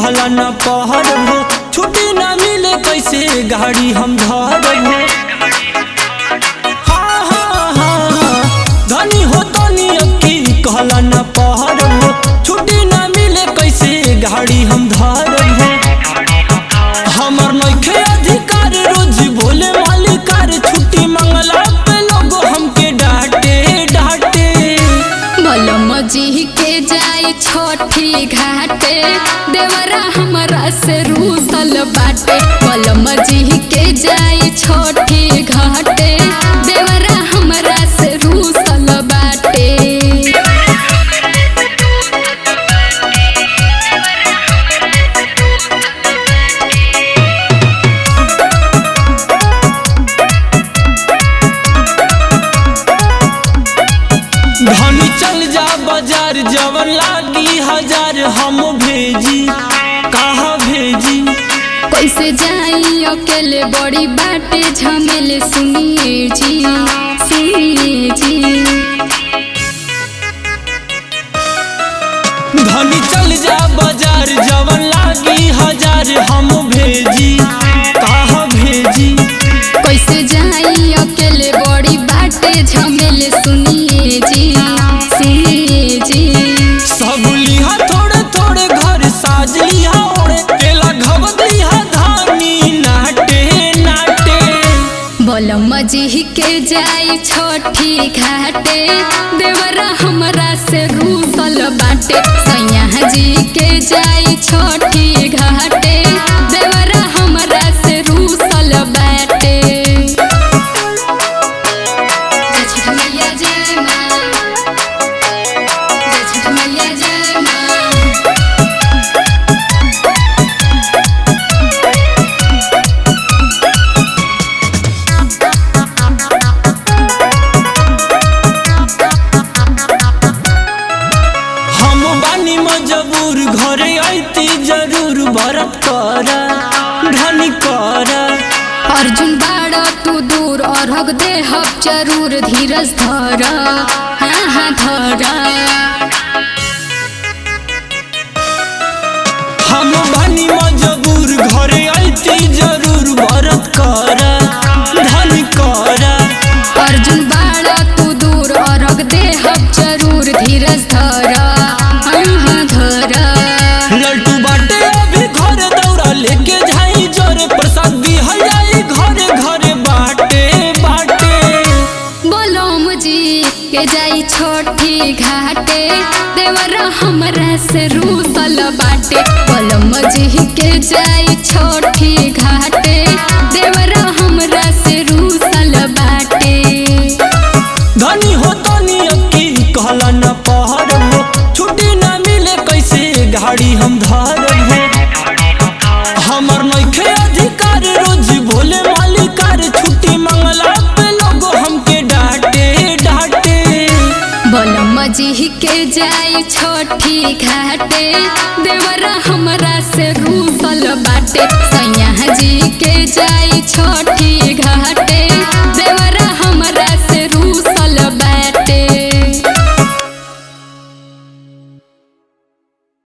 कहला न पहर हो छुट्टी न मिले कैसे गाड़ी हम धर हो। हाँ हाँ हाँ धनी हो तनी अक्की कहला न पहर हो छुट्टी न मिले कैसे गाड़ी हम धर हो। हमर नइखे अधिकार रोज बोले मालिकार छुट्टी मंगला पे लोग हमके डांटे डांटे। बलम जी के जाए छठी घाटे देवरा हमरा से रूसल बाटे। बलम जी के जाए छठी घाटे देवरा हमरा से रूसल बाटे। धनी चल जा बाजार जवन लागी हजार हम भेजी कहाँ भेजी। कैसे जाई अकेले बड़ी बाटे झमेले सुनिए जी सुनिए जी। धनी चल जा बाजार जवन लागी हजार हम भेजी कहाँ भेजी। कैसे जाई अकेले बड़ी बाटे झमेले सुनिए जी सुनिए जी। सब लिहा थोड़े थोड़े घर साज लिहा ओढ़े केला घबद लिहा धानी नाटे नाटे। बलम जी के जाई छठी घाटे देवरा हमरा से रूसल बाटे। सैया जी के जाई छठी घाटे देवरा हमरा से रूसल बाटे। जय छठ मैया जय माँ जय छठ मैया जय माँ। हम बानी मजबूर घरे आईती जरूर व्रत करा धनी करा। अर्जुन बाड़ा तू दूर अर्घ देहब जरूर धीरज धर हाँ हाँ धर। हम बानी मजबूर घरे आईती जरूर व्रत करा धनी करा। अर्जुन बाड़ा तू दूर अर्घ देहब जरूर धीरज धर हाँ हाँ धर। लड्डू बाटे अभी घर दौड़ा लेके जाई जोरे प्रसाद दिहलाई घरे घरे बाटे बाटे। बलम जी के जाई छठी घाटे देवरा हमरा से रूसल बाटे। बलम जी के जाई छठी घाटे देवरा हमरा से रूसल बाटे। धनी हो तनी अक्की कहला न पहर हो छुट्टी न मिले कैसे गाड़ी हम धर हो। हमर नइखे अधिकार रोज बोले मालिकार छुट्टी मंगला पे लोग हमके डांटे डांटे। बलम जी के जाई छठी घाटे देवरा हमरा से रूसल बाटे। सैया जी के जाई छठी घाटे